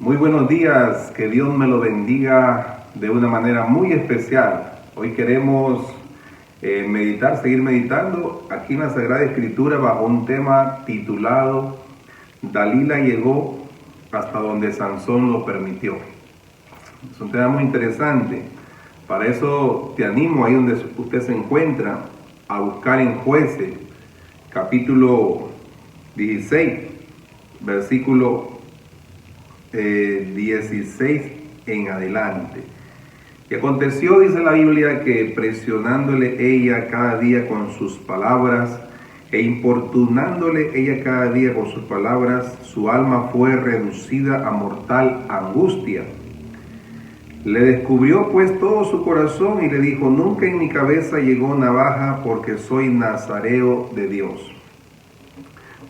Muy buenos días, que Dios me lo bendiga de una manera muy especial. Hoy queremos seguir meditando aquí en la Sagrada Escritura bajo un tema titulado Dalila llegó hasta donde Sansón lo permitió. Es un tema muy interesante. Para eso te animo ahí donde usted se encuentra a buscar en Jueces, capítulo 16, versículo 16 en adelante. Y aconteció, dice la Biblia, que presionándole ella cada día con sus palabras e importunándole ella cada día con sus palabras, su alma fue reducida a mortal angustia. Le descubrió pues todo su corazón y le dijo: nunca en mi cabeza llegó navaja, porque soy nazareo de Dios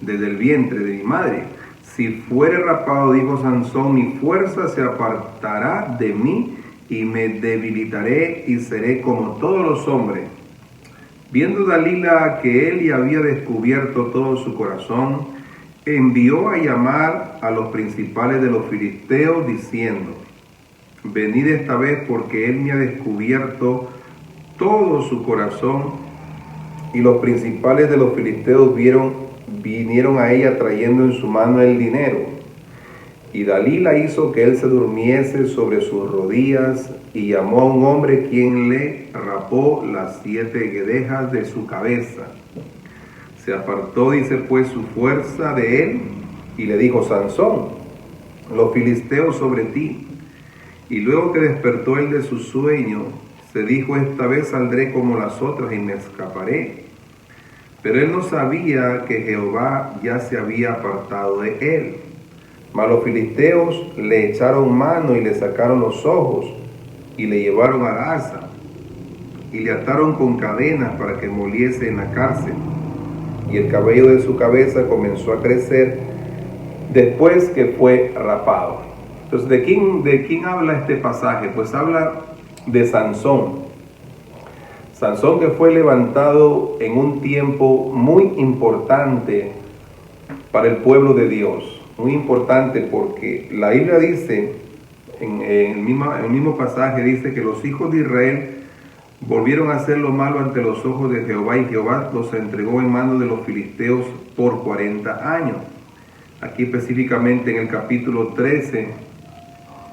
desde el vientre de mi madre. Si fuere rapado, dijo Sansón, mi fuerza se apartará de mí y me debilitaré y seré como todos los hombres. Viendo Dalila que él ya había descubierto todo su corazón, envió a llamar a los principales de los filisteos diciendo: venid esta vez, porque él me ha descubierto todo su corazón. Y los principales de los filisteos vinieron a ella trayendo en su mano el dinero. Y Dalila hizo que él se durmiese sobre sus rodillas y llamó a un hombre, quien le rapó las 7 guedejas de su cabeza. Se apartó, dice pues, su fuerza de él y le dijo: Sansón, los filisteos sobre ti. Y luego que despertó él de su sueño, se dijo: esta vez saldré como las otras y me escaparé. Pero él no sabía que Jehová ya se había apartado de él. Mas los filisteos le echaron mano y le sacaron los ojos y le llevaron a Gaza y le ataron con cadenas para que moliese en la cárcel. Y el cabello de su cabeza comenzó a crecer después que fue rapado. Entonces, ¿de quién habla este pasaje? Pues habla de Sansón. Sansón, que fue levantado en un tiempo muy importante para el pueblo de Dios. Muy importante porque la Biblia dice, en el mismo pasaje, dice que los hijos de Israel volvieron a hacer lo malo ante los ojos de Jehová, y Jehová los entregó en manos de los filisteos por 40 años. Aquí específicamente en el capítulo 13,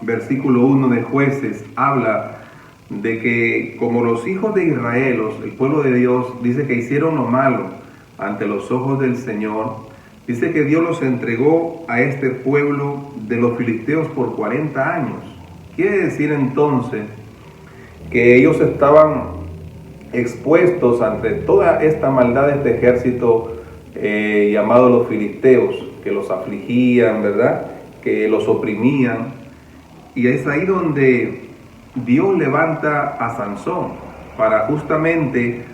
versículo 1 de Jueces, habla de que como los hijos de Israel, el pueblo de Dios, dice que hicieron lo malo ante los ojos del Señor, dice que Dios los entregó a este pueblo de los filisteos por 40 años. Quiere decir entonces que ellos estaban expuestos ante toda esta maldad de este ejército llamado los filisteos, que los afligían, ¿verdad?, que los oprimían. Y es ahí donde Dios levanta a Sansón para justamente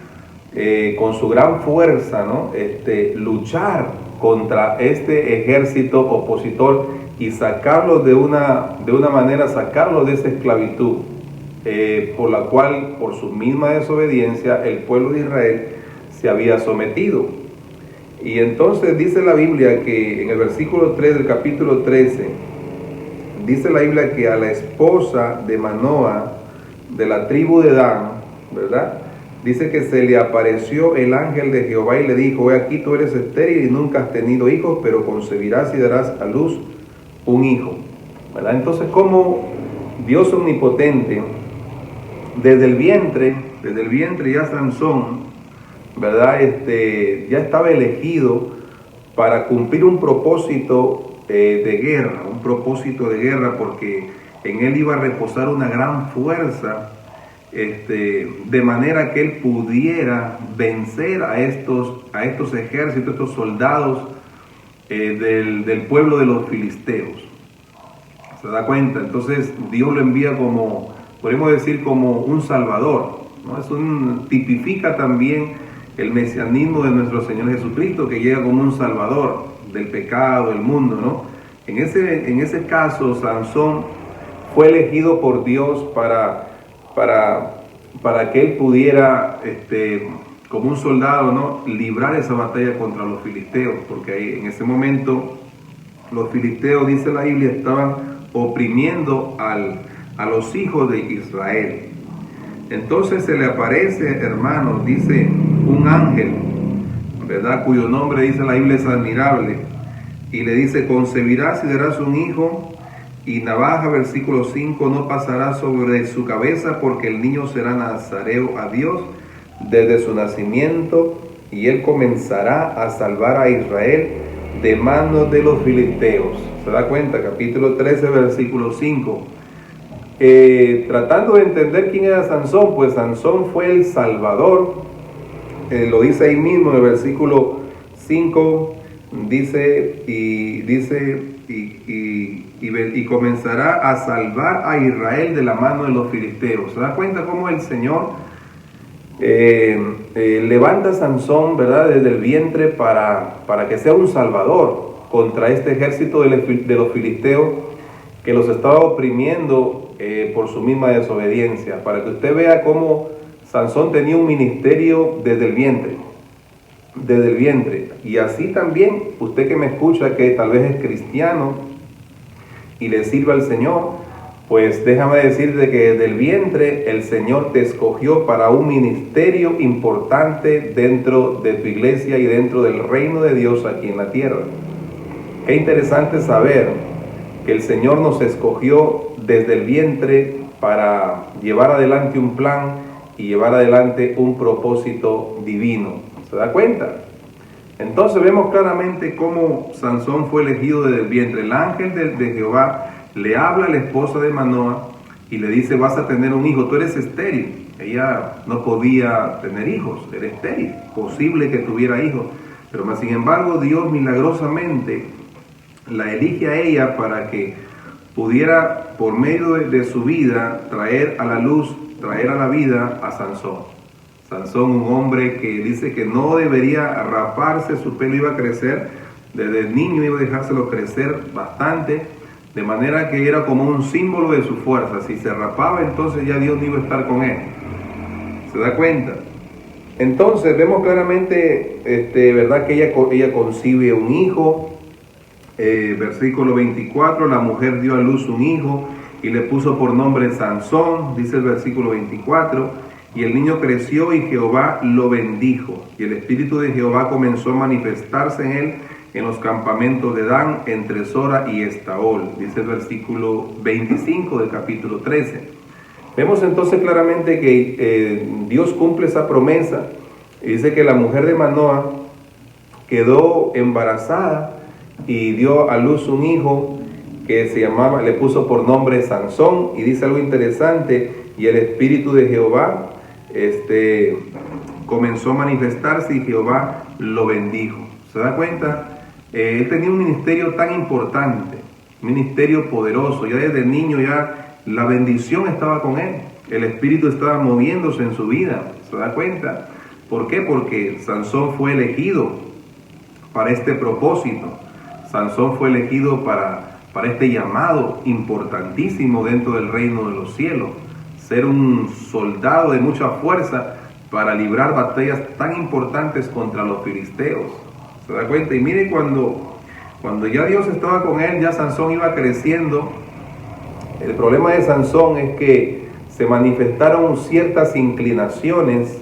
con su gran fuerza, ¿no?, luchar contra este ejército opositor y sacarlos de una manera, sacarlos de esa esclavitud por la cual, por su misma desobediencia, el pueblo de Israel se había sometido. Y entonces dice la Biblia que en el versículo 3 del capítulo 13, dice la Biblia que a la esposa de Manoa, de la tribu de Dan, ¿verdad?, dice que se le apareció el ángel de Jehová y le dijo: he aquí, tú eres estéril y nunca has tenido hijos, pero concebirás y darás a luz un hijo, ¿verdad? Entonces, como Dios omnipotente, desde el vientre ya Sansón, ¿verdad?, ya estaba elegido para cumplir un propósito de guerra, porque en él iba a reposar una gran fuerza, de manera que él pudiera vencer a estos ejércitos, estos soldados del pueblo de los filisteos. ¿Se da cuenta? Entonces Dios lo envía como, podemos decir, como un salvador, ¿no? Tipifica también el mesianismo de nuestro Señor Jesucristo, que llega como un salvador del pecado, del mundo, ¿no? En ese caso, Sansón fue elegido por Dios para que él pudiera, como un soldado, ¿no?, librar esa batalla contra los filisteos, porque ahí, en ese momento los filisteos, dice la Biblia, estaban oprimiendo a los hijos de Israel. Entonces se le aparece, hermanos, dice un ángel, ¿verdad? Cuyo nombre, dice la Biblia, es admirable. Y le dice: concebirás y darás un hijo, y navaja, versículo 5, no pasará sobre su cabeza, porque el niño será nazareo a Dios desde su nacimiento, y él comenzará a salvar a Israel de manos de los filisteos. ¿Se da cuenta? Capítulo 13, versículo 5. Tratando de entender quién era Sansón, pues Sansón fue el Salvador. Lo dice ahí mismo en el versículo 5, y comenzará a salvar a Israel de la mano de los filisteos. ¿Se da cuenta cómo el Señor levanta a Sansón, ¿verdad?, desde el vientre para que sea un salvador contra este ejército de los filisteos que los estaba oprimiendo por su misma desobediencia? Para que usted vea cómo Sansón tenía un ministerio desde el vientre. Y así también usted que me escucha, que tal vez es cristiano y le sirve al Señor, pues déjame decirte que desde el vientre el Señor te escogió para un ministerio importante dentro de tu iglesia y dentro del reino de Dios aquí en la tierra. Qué interesante saber que el Señor nos escogió desde el vientre para llevar adelante un plan y llevar adelante un propósito divino. ¿Se da cuenta? Entonces vemos claramente cómo Sansón fue elegido desde el vientre. El ángel de Jehová le habla a la esposa de Manoah y le dice: vas a tener un hijo, tú eres estéril. Ella no podía tener hijos, era estéril, posible que tuviera hijos, pero más sin embargo Dios milagrosamente la elige a ella para que pudiera, por medio de su vida, traer a la vida a Sansón. Sansón, un hombre que dice que no debería raparse, su pelo iba a crecer, desde el niño iba a dejárselo crecer bastante, de manera que era como un símbolo de su fuerza. Si se rapaba, entonces ya Dios no iba a estar con él. ¿Se da cuenta? Entonces vemos claramente, ¿verdad?, que ella concibe un hijo. Versículo 24, la mujer dio a luz un hijo y le puso por nombre Sansón, dice el versículo 24, y el niño creció y Jehová lo bendijo, y el espíritu de Jehová comenzó a manifestarse en él en los campamentos de Dan, entre Sora y Estaol, dice el versículo 25 del capítulo 13. Vemos entonces claramente que Dios cumple esa promesa, y dice que la mujer de Manoah quedó embarazada y dio a luz un hijo que le puso por nombre Sansón, y dice algo interesante: y el espíritu de Jehová comenzó a manifestarse y Jehová lo bendijo. ¿Se da cuenta? Él tenía un ministerio tan importante, un ministerio poderoso. Ya desde niño ya la bendición estaba con él, el espíritu estaba moviéndose en su vida. ¿Se da cuenta? ¿Por qué? Porque Sansón fue elegido para este propósito. Sansón fue elegido para este llamado importantísimo dentro del reino de los cielos, ser un soldado de mucha fuerza para librar batallas tan importantes contra los filisteos. ¿Se da cuenta? Y mire, cuando ya Dios estaba con él, ya Sansón iba creciendo. El problema de Sansón es que se manifestaron ciertas inclinaciones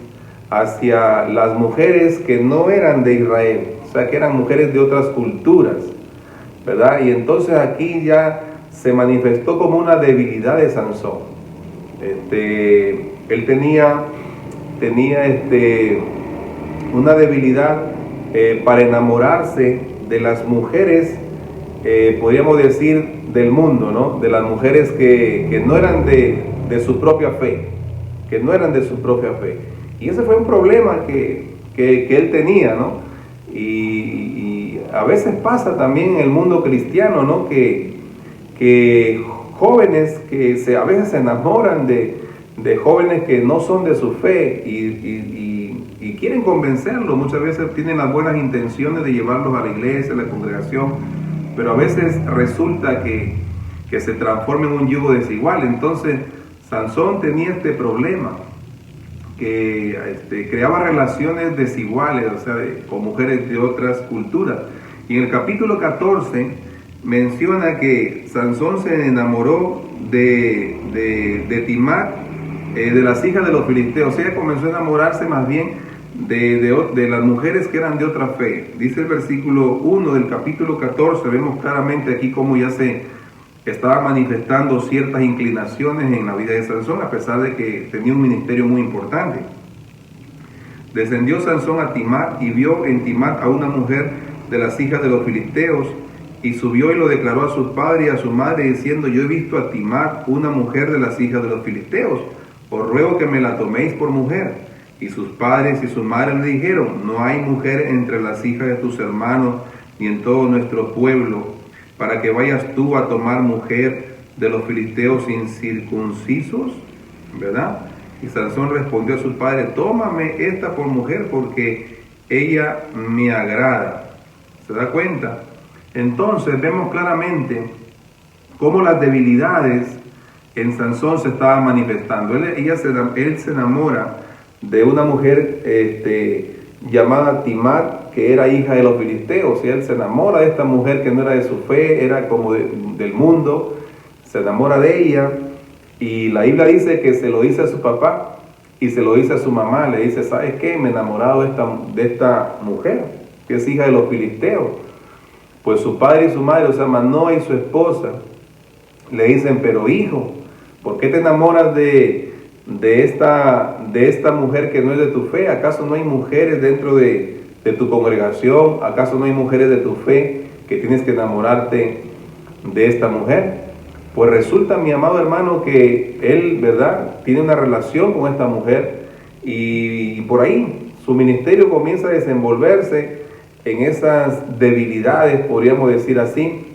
hacia las mujeres que no eran de Israel, o sea, que eran mujeres de otras culturas, ¿verdad? Y entonces aquí ya se manifestó como una debilidad de Sansón. Él tenía una debilidad para enamorarse de las mujeres, podríamos decir, del mundo, ¿no? De las mujeres que no eran de su propia fe, Y ese fue un problema que él tenía, ¿no? Y a veces pasa también en el mundo cristiano, ¿no? Que jóvenes que a veces se enamoran de jóvenes que no son de su fe y quieren convencerlos. Muchas veces tienen las buenas intenciones de llevarlos a la iglesia, a la congregación, pero a veces resulta que se transforma en un yugo desigual. Entonces Sansón tenía este problema, que creaba relaciones desiguales, o sea, con mujeres de otras culturas. Y en el capítulo 14 menciona que Sansón se enamoró de Timar, de las hijas de los filisteos. Ella comenzó a enamorarse más bien de las mujeres que eran de otra fe. Dice el versículo 1 del capítulo 14, vemos claramente aquí cómo ya se estaba manifestando ciertas inclinaciones en la vida de Sansón, a pesar de que tenía un ministerio muy importante. Descendió Sansón a Timat y vio en Timat a una mujer de las hijas de los filisteos, y subió y lo declaró a su padre y a su madre, diciendo: yo he visto a Timat, una mujer de las hijas de los filisteos, os ruego que me la toméis por mujer. Y sus padres y su madre le dijeron: no hay mujer entre las hijas de tus hermanos, ni en todo nuestro pueblo, para que vayas tú a tomar mujer de los filisteos incircuncisos, ¿verdad? Y Sansón respondió a su padre: tómame esta por mujer, porque ella me agrada. ¿Se da cuenta? Entonces vemos claramente cómo las debilidades en Sansón se estaban manifestando. Él se enamora de una mujer llamada Timar, que era hija de los filisteos, y él se enamora de esta mujer que no era de su fe, era como del mundo, se enamora de ella, y la Biblia dice que se lo dice a su papá y se lo dice a su mamá. Le dice: ¿sabes qué? Me he enamorado de esta mujer que es hija de los filisteos. Pues su padre y su madre, o sea, Manoa y su esposa, le dicen: pero hijo, ¿por qué te enamoras de esta mujer que no es de tu fe? ¿Acaso no hay mujeres dentro de tu congregación? ¿Acaso no hay mujeres de tu fe que tienes que enamorarte de esta mujer? Pues resulta, mi amado hermano, que él, ¿verdad?, tiene una relación con esta mujer, y por ahí su ministerio comienza a desenvolverse en esas debilidades, podríamos decir así.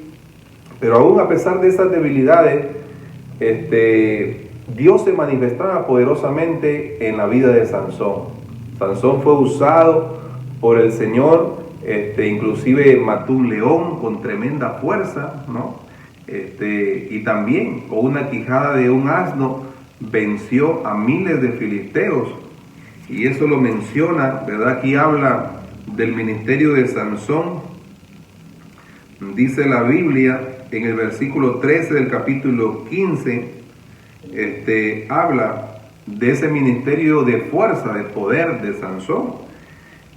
Pero aún a pesar de esas debilidades, Dios se manifestaba poderosamente en la vida de Sansón. Sansón fue usado por el Señor, inclusive mató un león con tremenda fuerza, ¿no? Y también con una quijada de un asno venció a miles de filisteos. Y eso lo menciona, ¿verdad? Aquí habla del ministerio de Sansón. Dice la Biblia en el versículo 13 del capítulo 15, habla de ese ministerio de fuerza, de poder de Sansón.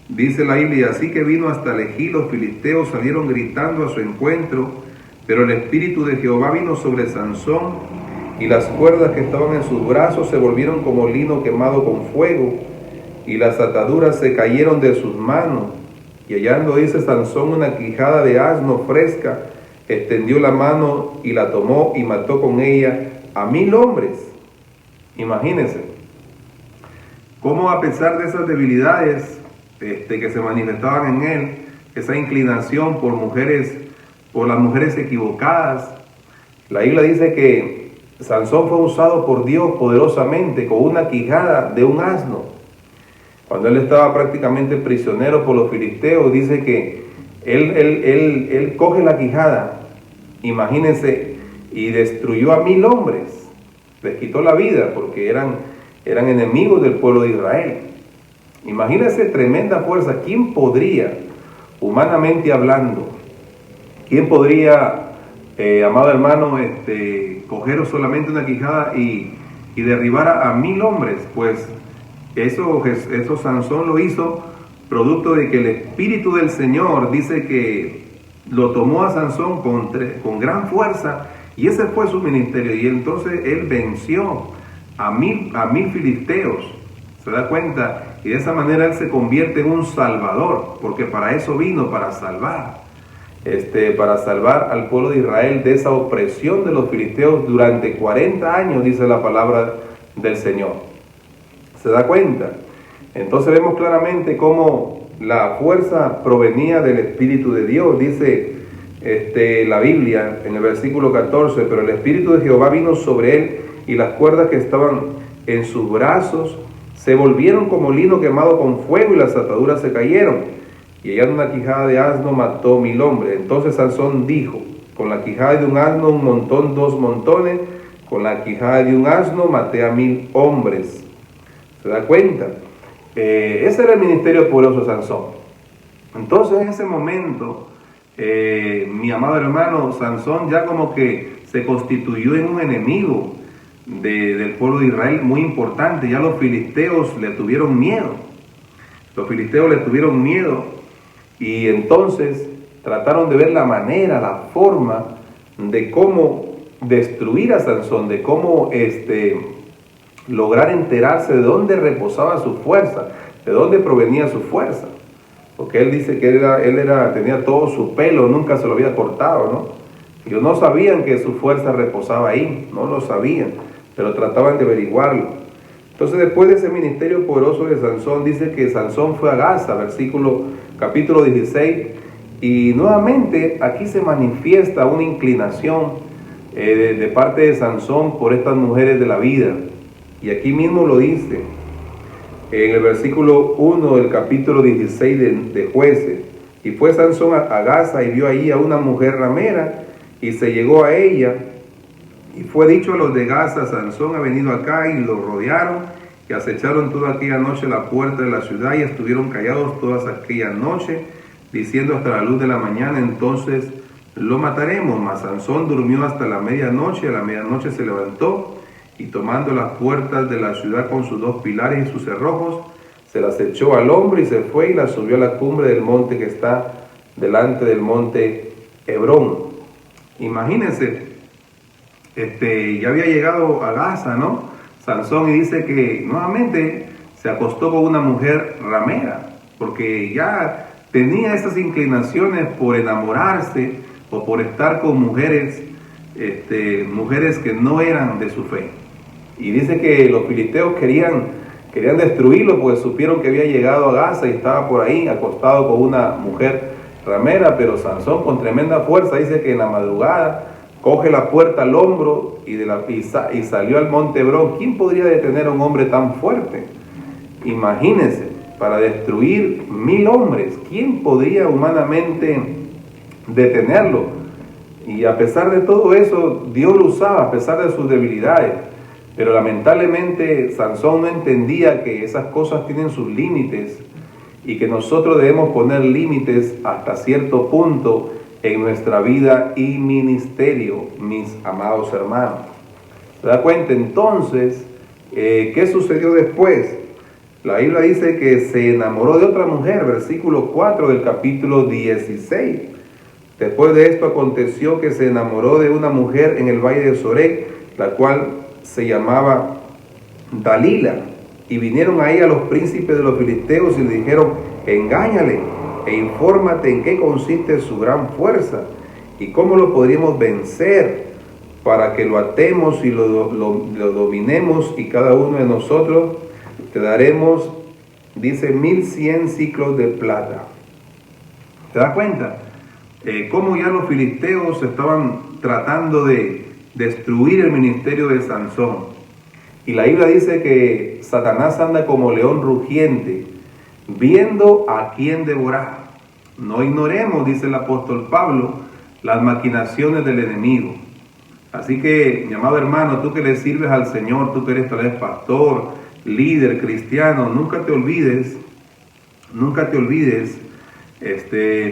Dice la Biblia: así que vino hasta Lejí, los filisteos salieron gritando a su encuentro, pero el espíritu de Jehová vino sobre Sansón, y las cuerdas que estaban en sus brazos se volvieron como lino quemado con fuego, y las ataduras se cayeron de sus manos. Y hallando, dice, Sansón una quijada de asno fresca, extendió la mano y la tomó y mató con ella a 1000 hombres. Imagínense cómo, a pesar de esas debilidades que se manifestaban en él, esa inclinación por las mujeres equivocadas, la Biblia dice que Sansón fue usado por Dios poderosamente con una quijada de un asno. Cuando él estaba prácticamente prisionero por los filisteos, dice que él coge la quijada, imagínense, y destruyó a 1000 hombres. Les quitó la vida porque eran enemigos del pueblo de Israel. Imagínense tremenda fuerza. ¿Quién podría, humanamente hablando, quién podría, amado hermano, coger solamente una quijada y derribar a 1000 hombres? Pues eso Sansón lo hizo producto de que el Espíritu del Señor, dice que lo tomó a Sansón con gran fuerza, y ese fue su ministerio. Y entonces él venció a mil filisteos, ¿se da cuenta? Y de esa manera él se convierte en un salvador, porque para eso vino, para salvar al pueblo de Israel de esa opresión de los filisteos durante 40 años, dice la palabra del Señor. ¿Se da cuenta? Entonces vemos claramente cómo la fuerza provenía del Espíritu de Dios. Dice la Biblia en el versículo 14: pero el Espíritu de Jehová vino sobre él, y las cuerdas que estaban en sus brazos se volvieron como lino quemado con fuego, y las ataduras se cayeron. Y hallando una quijada de asno, mató 1000 hombres. Entonces Sansón dijo: con la quijada de un asno, un montón, 2 montones; con la quijada de un asno, maté a 1000 hombres. ¿Se da cuenta? Ese era el ministerio poderoso de Sansón. Entonces, en ese momento, mi amado hermano, Sansón ya como que se constituyó en un enemigo del pueblo de Israel muy importante. Ya los filisteos le tuvieron miedo. Los filisteos le tuvieron miedo y entonces trataron de ver la manera, la forma de cómo destruir a Sansón, de cómo lograr enterarse de dónde reposaba su fuerza, de dónde provenía su fuerza. Porque él dice que tenía todo su pelo, nunca se lo había cortado, ¿no? Ellos no sabían que su fuerza reposaba ahí, no lo sabían, pero trataban de averiguarlo. Entonces, después de ese ministerio poderoso de Sansón, dice que Sansón fue a Gaza, capítulo 16, y nuevamente aquí se manifiesta una inclinación de parte de Sansón por estas mujeres de la vida. Y aquí mismo lo dice, en el versículo 1 del capítulo 16 de Jueces. Y fue Sansón a Gaza y vio ahí a una mujer ramera y se llegó a ella. Y fue dicho a los de Gaza: Sansón ha venido acá, y lo rodearon y acecharon toda aquella noche la puerta de la ciudad y estuvieron callados todas aquella noche, diciendo hasta la luz de la mañana, entonces lo mataremos. Mas Sansón durmió hasta la medianoche, a la medianoche se levantó y tomando las puertas de la ciudad con sus dos pilares y sus cerrojos, se las echó al hombro y se fue y las subió a la cumbre del monte que está delante del monte Hebrón. Imagínense, ya había llegado a Gaza, ¿no? Sansón, y dice que nuevamente se acostó con una mujer ramera, porque ya tenía esas inclinaciones por enamorarse o por estar con mujeres que no eran de su fe. Y dice que los filisteos querían destruirlo, pues supieron que había llegado a Gaza y estaba por ahí acostado con una mujer ramera. Pero Sansón, con tremenda fuerza, dice que en la madrugada coge la puerta al hombro y salió al monte Hebrón. ¿Quién podría detener a un hombre tan fuerte? Imagínense, para destruir 1000 hombres, ¿quién podría humanamente detenerlo? Y a pesar de todo eso, Dios lo usaba, a pesar de sus debilidades. Pero lamentablemente Sansón no entendía que esas cosas tienen sus límites y que nosotros debemos poner límites hasta cierto punto en nuestra vida y ministerio, mis amados hermanos. ¿Se da cuenta? Entonces, ¿qué sucedió después? La Biblia dice que se enamoró de otra mujer, versículo 4 del capítulo 16. Después de esto aconteció que se enamoró de una mujer en el valle de Sorek, la cual se llamaba Dalila. Y vinieron ahí a los príncipes de los filisteos y le dijeron: engáñale e infórmate en qué consiste su gran fuerza y cómo lo podríamos vencer, para que lo atemos y lo dominemos, y cada uno de nosotros te daremos, dice, 1100 ciclos de plata. ¿Te das cuenta? Cómo ya los filisteos estaban tratando de destruir el ministerio de Sansón. Y la Biblia dice que Satanás anda como león rugiente, viendo a quién devorar. No ignoremos, dice el apóstol Pablo, las maquinaciones del enemigo. Así que, mi amado hermano, tú que le sirves al Señor, tú que eres tal vez pastor, líder, cristiano, nunca te olvides,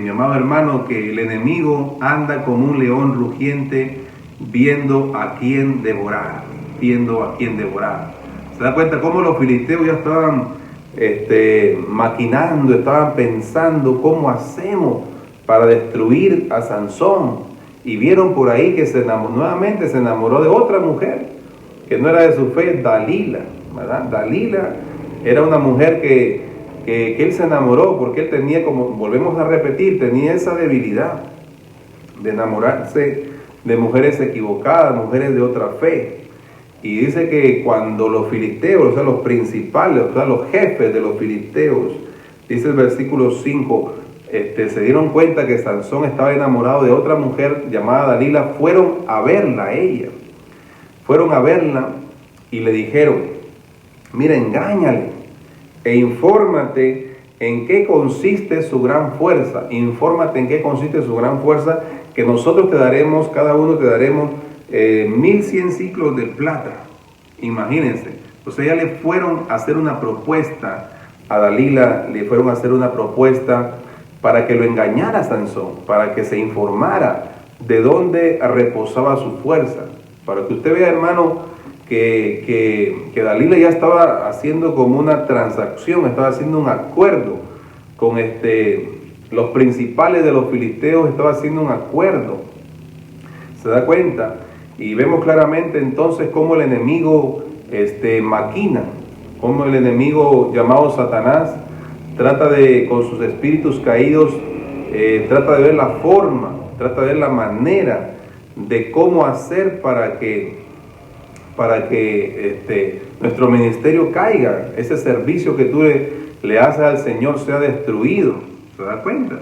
mi amado hermano, que el enemigo anda como un león rugiente, viendo a quién devorar, ¿Se da cuenta cómo los filisteos ya estaban maquinando, estaban pensando cómo hacemos para destruir a Sansón? Y vieron por ahí que nuevamente se enamoró de otra mujer que no era de su fe, Dalila, ¿verdad? Dalila era una mujer que él se enamoró porque él tenía, como volvemos a repetir, tenía esa debilidad de enamorarse de mujeres equivocadas, mujeres de otra fe. Y dice que cuando los filisteos, o sea, los principales, o sea, los jefes de los filisteos, dice el versículo 5, se dieron cuenta que Sansón estaba enamorado de otra mujer llamada Dalila, fueron a verla a ella. Fueron a verla y le dijeron: mira, engáñale e infórmate en qué consiste su gran fuerza. Infórmate en qué consiste su gran fuerza, que nosotros te daremos, cada uno te daremos 1100 ciclos de plata. Imagínense. O sea, ya le fueron a hacer una propuesta a Dalila, le fueron a hacer una propuesta para que lo engañara Sansón, para que se informara de dónde reposaba su fuerza. Para que usted vea, hermano, que Dalila ya estaba haciendo como una transacción, estaba haciendo un acuerdo con los principales de los filisteos, estaba haciendo un acuerdo. ¿Se da cuenta? Y vemos claramente entonces cómo el enemigo maquina, cómo el enemigo llamado Satanás trata de, con sus espíritus caídos, trata de ver la forma, trata de ver la manera de cómo hacer para que nuestro ministerio caiga, ese servicio que tú le haces al Señor sea destruido. ¿Se da cuenta?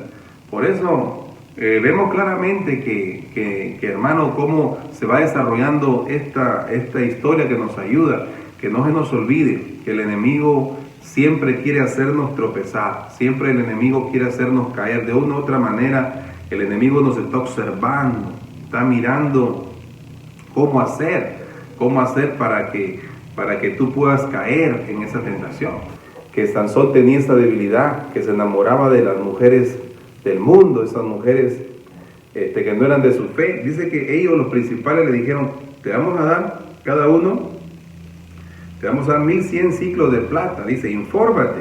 Por eso vemos claramente que hermano, cómo se va desarrollando esta historia que nos ayuda, que no se nos olvide que el enemigo siempre quiere hacernos tropezar, siempre el enemigo quiere hacernos caer de una u otra manera. El enemigo nos está observando, está mirando cómo hacer para que tú puedas caer en esa tentación. Que Sansón tenía esa debilidad, que se enamoraba de las mujeres del mundo, esas mujeres que no eran de su fe. Dice que ellos, los principales, le dijeron: te vamos a dar cada uno, te vamos a dar 1100 ciclos de plata. Dice: infórmate,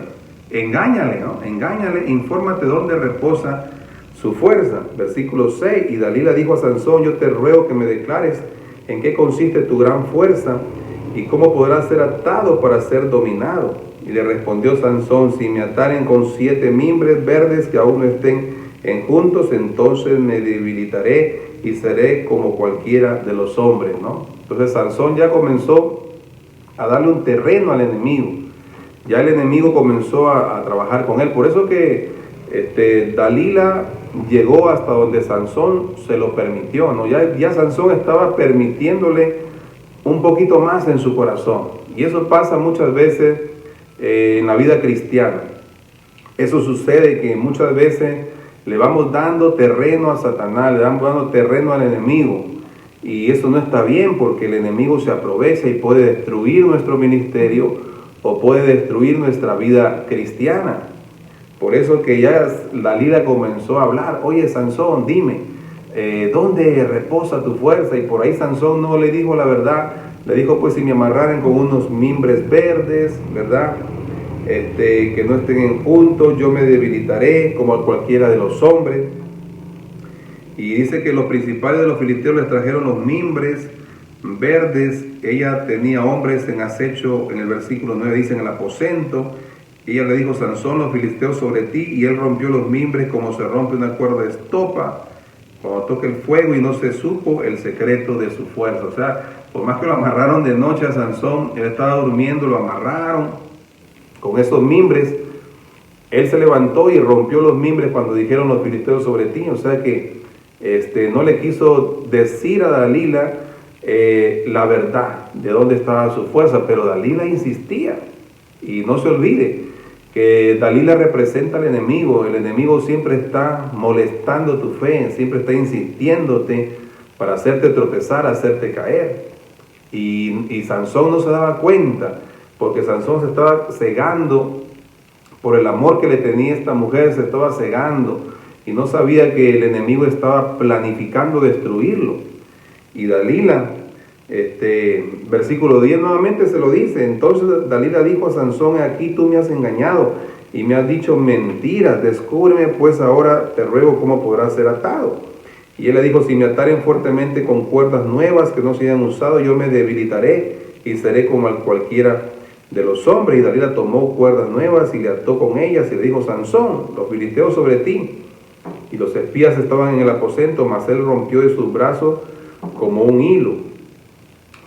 engáñale, ¿no? Engáñale, infórmate dónde reposa su fuerza. Versículo 6, y Dalila dijo a Sansón: yo te ruego que me declares en qué consiste tu gran fuerza y cómo podrás ser atado para ser dominado. Y le respondió Sansón: si me ataren con 7 mimbres verdes que aún no estén enjuntos, entonces me debilitaré y seré como cualquiera de los hombres, ¿no? Entonces Sansón ya comenzó a darle un terreno al enemigo. Ya el enemigo comenzó a trabajar con él. Por eso que Dalila llegó hasta donde Sansón se lo permitió, ¿no? Ya Sansón estaba permitiéndole un poquito más en su corazón. Y eso pasa muchas veces en la vida cristiana. Eso sucede, que muchas veces le vamos dando terreno a Satanás, le vamos dando terreno al enemigo. Y eso no está bien, porque el enemigo se aprovecha y puede destruir nuestro ministerio o puede destruir nuestra vida cristiana. Por eso que ya Dalila comenzó a hablar: oye Sansón, dime, ¿dónde reposa tu fuerza? Y por ahí Sansón no le dijo la verdad. Le dijo: pues si me amarraran con unos mimbres verdes, ¿verdad? Que no estén juntos, yo me debilitaré como a cualquiera de los hombres. Y dice que los principales de los filisteos les trajeron los mimbres verdes. Ella tenía hombres en acecho, en el versículo 9 dice, en el aposento. Ella le dijo: Sansón, los filisteos sobre ti. Y él rompió los mimbres como se rompe una cuerda de estopa cuando toca el fuego, y no se supo el secreto de su fuerza. O sea, por más que lo amarraron de noche a Sansón, él estaba durmiendo, lo amarraron con esos mimbres. Él se levantó y rompió los mimbres cuando dijeron los filisteos sobre ti. O sea que no le quiso decir a Dalila la verdad de dónde estaba su fuerza, pero Dalila insistía. Y no se olvide que Dalila representa al enemigo. El enemigo siempre está molestando tu fe, siempre está insistiéndote para hacerte tropezar, hacerte caer. Y Sansón no se daba cuenta, porque Sansón se estaba cegando por el amor que le tenía esta mujer, se estaba cegando y no sabía que el enemigo estaba planificando destruirlo. Y Dalila, versículo 10 nuevamente se lo dice: entonces Dalila dijo a Sansón: aquí tú me has engañado y me has dicho mentiras, descúbreme pues ahora, te ruego, cómo podrás ser atado. Y él le dijo: si me ataren fuertemente con cuerdas nuevas que no se hayan usado, yo me debilitaré y seré como a cualquiera de los hombres. Y Dalila tomó cuerdas nuevas y le ató con ellas y le dijo: Sansón, los filisteos sobre ti. Y los espías estaban en el aposento, mas él rompió de sus brazos como un hilo.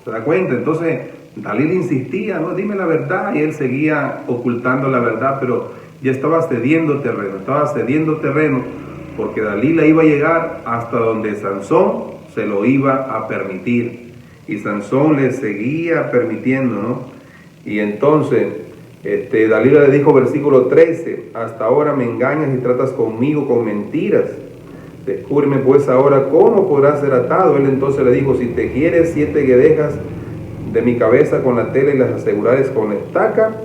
¿Se da cuenta? Entonces Dalila insistía: no, dime la verdad. Y él seguía ocultando la verdad, pero ya estaba cediendo terreno, porque Dalila iba a llegar hasta donde Sansón se lo iba a permitir. Y Sansón le seguía permitiendo, ¿no? Y entonces Dalila le dijo, versículo 13: hasta ahora me engañas y tratas conmigo con mentiras. Descúbreme pues ahora cómo podrás ser atado. Él entonces le dijo: si te quieres 7 guedejas de mi cabeza con la tela y las asegurares con la estaca.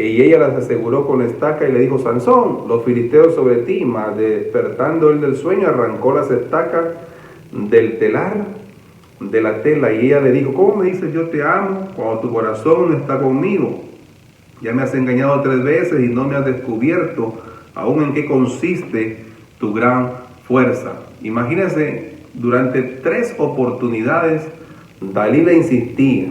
y ella las aseguró con la estaca y le dijo: Sansón, los filisteos sobre ti. Mas despertando él del sueño, arrancó las estacas del telar de la tela, y ella le dijo: ¿cómo me dices yo te amo cuando tu corazón no está conmigo? Ya me has engañado 3 veces y no me has descubierto aún en qué consiste tu gran fuerza. Imagínense, durante 3 oportunidades Dalila insistía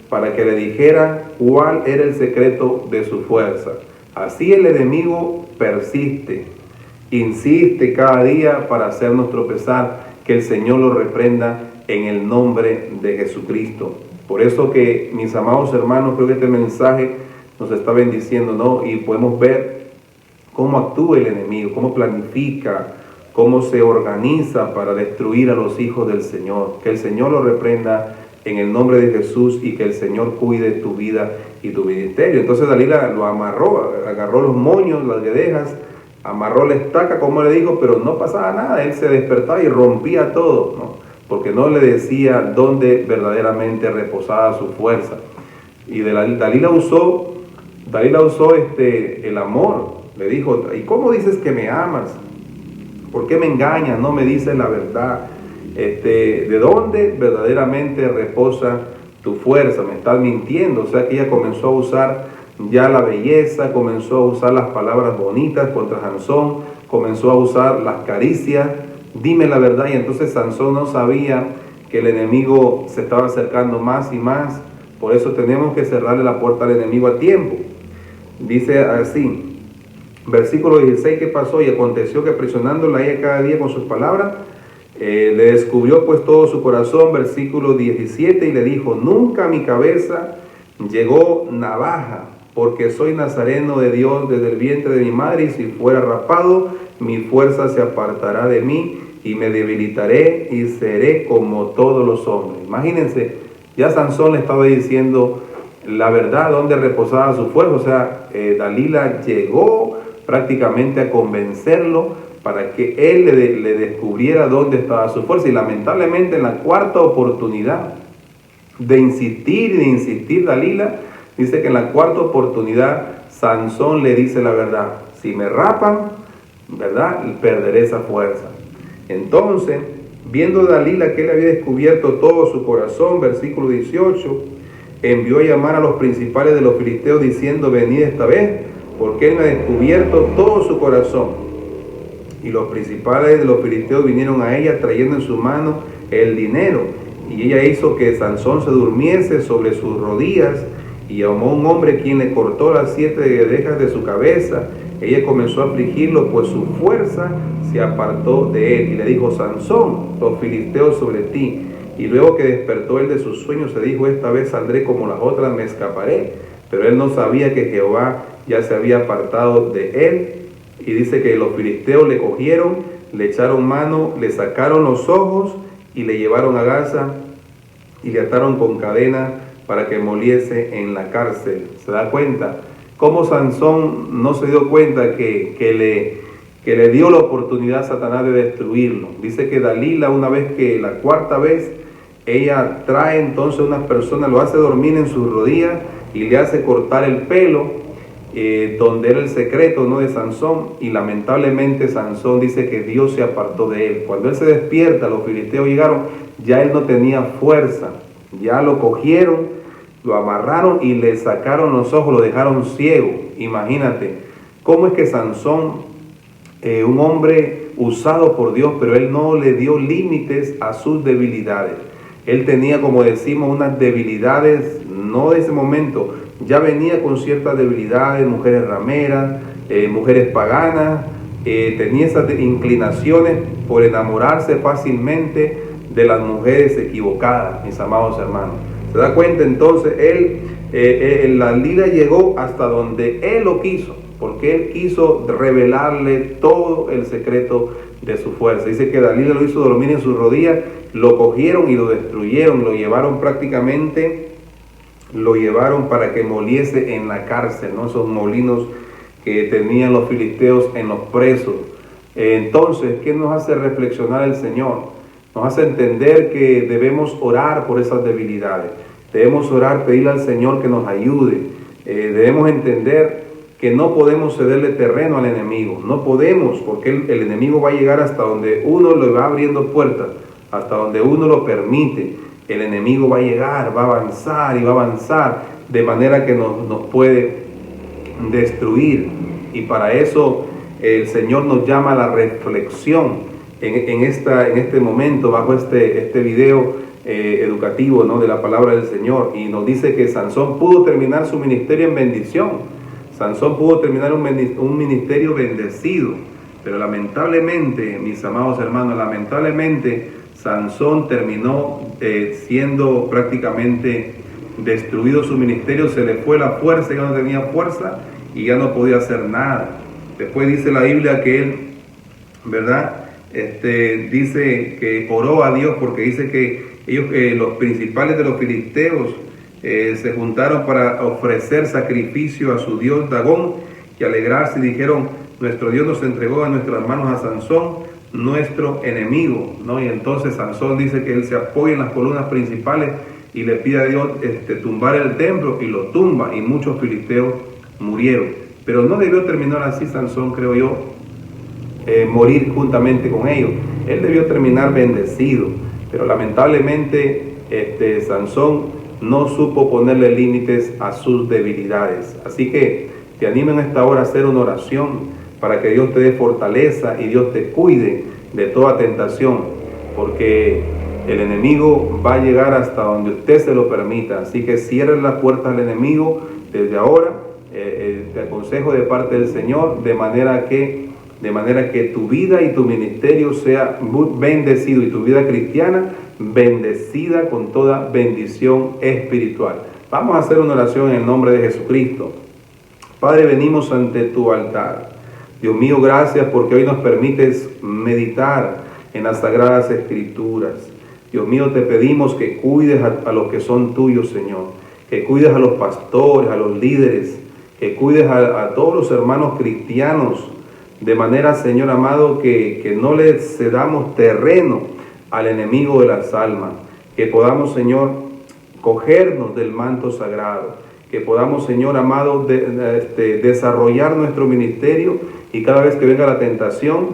para que le dijera cuál era el secreto de su fuerza. Así el enemigo persiste, insiste cada día para hacernos tropezar. Que el Señor lo reprenda en el nombre de Jesucristo. Por eso que, mis amados hermanos, creo que este mensaje nos está bendiciendo, ¿no? Y podemos ver cómo actúa el enemigo, cómo planifica, cómo se organiza para destruir a los hijos del Señor. Que el Señor lo reprenda en el nombre de Jesús y que el Señor cuide tu vida y tu ministerio. Entonces Dalila lo amarró, agarró los moños, las guedejas, amarró la estaca, como le dijo, pero no pasaba nada. Él se despertaba y rompía todo, ¿no? Porque no le decía dónde verdaderamente reposaba su fuerza. Y Dalila usó el amor. Le dijo: ¿y cómo dices que me amas? ¿Por qué me engañas? No me dices la verdad. ¿De dónde verdaderamente reposa tu fuerza? Me estás mintiendo. O sea que ella comenzó a usar ya la belleza, comenzó a usar las palabras bonitas contra Sansón, comenzó a usar las caricias. Dime la verdad. Y entonces Sansón no sabía que el enemigo se estaba acercando más y más. Por eso tenemos que cerrarle la puerta al enemigo a tiempo. Dice así, versículo 16, ¿qué pasó? Y aconteció que presionándola a ella cada día con sus palabras, le descubrió pues todo su corazón. Versículo 17, y le dijo: nunca a mi cabeza llegó navaja, porque soy nazareno de Dios desde el vientre de mi madre, y si fuera rapado, mi fuerza se apartará de mí, y me debilitaré, y seré como todos los hombres. Imagínense, ya Sansón le estaba diciendo la verdad, dónde reposaba su fuerza. O sea, Dalila llegó prácticamente a convencerlo para que él le descubriera dónde estaba su fuerza. Y lamentablemente, en la 4ª oportunidad de insistir Dalila, dice que en la 4ª oportunidad Sansón le dice la verdad: si me rapan, ¿verdad?, perderé esa fuerza. Entonces, viendo Dalila que él había descubierto todo su corazón, versículo 18, envió a llamar a los principales de los filisteos diciendo: venid esta vez, porque él me ha descubierto todo su corazón. Y los principales de los filisteos vinieron a ella trayendo en su mano el dinero. Y ella hizo que Sansón se durmiese sobre sus rodillas, y llamó a un hombre quien le cortó las 7 guedejas de su cabeza. Ella comenzó a afligirlo, pues su fuerza se apartó de él. Y le dijo: Sansón, los filisteos sobre ti. Y luego que despertó él de sus sueños, se dijo: esta vez saldré como las otras, me escaparé. Pero él no sabía que Jehová ya se había apartado de él. Y dice que los filisteos le cogieron, le echaron mano, le sacaron los ojos y le llevaron a Gaza y le ataron con cadena para que moliese en la cárcel. ¿Se da cuenta? Cómo Sansón no se dio cuenta que le dio la oportunidad a Satanás de destruirlo. Dice que Dalila, una vez que la 4ª vez, ella trae entonces a una persona, lo hace dormir en sus rodillas y le hace cortar el pelo, donde era el secreto, ¿no?, de Sansón. Y lamentablemente Sansón dice que Dios se apartó de él. Cuando él se despierta, los filisteos llegaron, ya él no tenía fuerza, ya lo cogieron, lo amarraron y le sacaron los ojos, lo dejaron ciego. Imagínate cómo es que Sansón, un hombre usado por Dios, pero él no le dio límites a sus debilidades. Él tenía, como decimos, unas debilidades, no de ese momento, ya venía con ciertas debilidades, mujeres rameras, mujeres paganas, tenía esas inclinaciones por enamorarse fácilmente de las mujeres equivocadas, mis amados hermanos. ¿Se da cuenta? Entonces, la Dalila llegó hasta donde él lo quiso, porque él quiso revelarle todo el secreto de su fuerza. Dice que Dalila lo hizo dormir en sus rodillas, lo cogieron y lo destruyeron, lo llevaron para que moliese en la cárcel, ¿no? Esos molinos que tenían los filisteos en los presos. Entonces, ¿qué nos hace reflexionar el Señor? Nos hace entender que debemos orar por esas debilidades. Debemos orar, pedirle al Señor que nos ayude. debemos entender que no podemos cederle terreno al enemigo, no podemos, porque el enemigo va a llegar hasta donde uno le va abriendo puertas, hasta donde uno lo permite. El enemigo va a llegar, va a avanzar y va a avanzar, de manera que nos puede destruir. Y para eso el Señor nos llama a la reflexión en este momento, bajo este video educativo, ¿no?, de la palabra del Señor. Y nos dice que Sansón pudo terminar su ministerio en bendición. Sansón pudo terminar un ministerio bendecido, pero lamentablemente, mis amados hermanos, lamentablemente Sansón terminó siendo prácticamente destruido su ministerio. Se le fue la fuerza, ya no tenía fuerza y ya no podía hacer nada. Después dice la Biblia que él, ¿verdad?, dice que oró a Dios, porque dice que ellos, los principales de los filisteos, se juntaron para ofrecer sacrificio a su dios Dagón y alegrarse, y dijeron: nuestro Dios nos entregó a nuestras manos a Sansón, nuestro enemigo, ¿no? Y entonces Sansón dice que él se apoya en las columnas principales y le pide a Dios tumbar el templo, y lo tumba, y muchos filisteos murieron. Pero no debió terminar así Sansón, creo yo, morir juntamente con ellos. Él debió terminar bendecido, pero lamentablemente Sansón no supo ponerle límites a sus debilidades. Así que te animo en esta hora a hacer una oración para que Dios te dé fortaleza y Dios te cuide de toda tentación, porque el enemigo va a llegar hasta donde usted se lo permita. Así que cierre las puertas al enemigo desde ahora. Te aconsejo de parte del Señor, de manera que tu vida y tu ministerio sea bendecido, y tu vida cristiana bendecida con toda bendición espiritual. Vamos a hacer una oración en el nombre de Jesucristo. Padre, venimos ante tu altar. Dios mío, gracias porque hoy nos permites meditar en las Sagradas Escrituras. Dios mío, te pedimos que cuides a los que son tuyos, Señor. Que cuides a los pastores, a los líderes, que cuides a todos los hermanos cristianos, de manera, Señor amado, que no le cedamos terreno al enemigo de las almas, que podamos, Señor, cogernos del manto sagrado, que podamos, Señor amado, desarrollar nuestro ministerio, y cada vez que venga la tentación,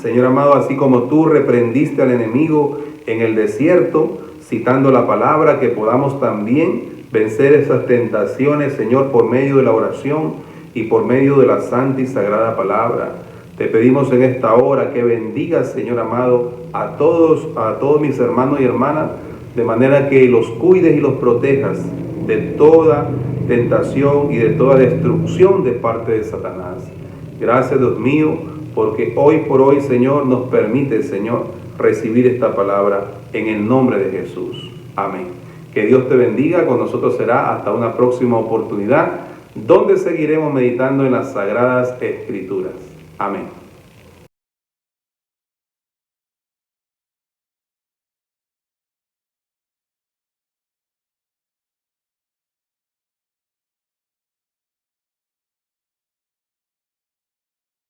Señor amado, así como tú reprendiste al enemigo en el desierto, citando la palabra, que podamos también vencer esas tentaciones, Señor, por medio de la oración y por medio de la santa y sagrada palabra. Te pedimos en esta hora que bendigas, Señor amado, a todos mis hermanos y hermanas, de manera que los cuides y los protejas de toda tentación y de toda destrucción de parte de Satanás. Gracias, Dios mío, porque hoy por hoy, Señor, nos permite, Señor, recibir esta palabra en el nombre de Jesús. Amén. Que Dios te bendiga. Con nosotros será hasta una próxima oportunidad, donde seguiremos meditando en las Sagradas Escrituras. Amén.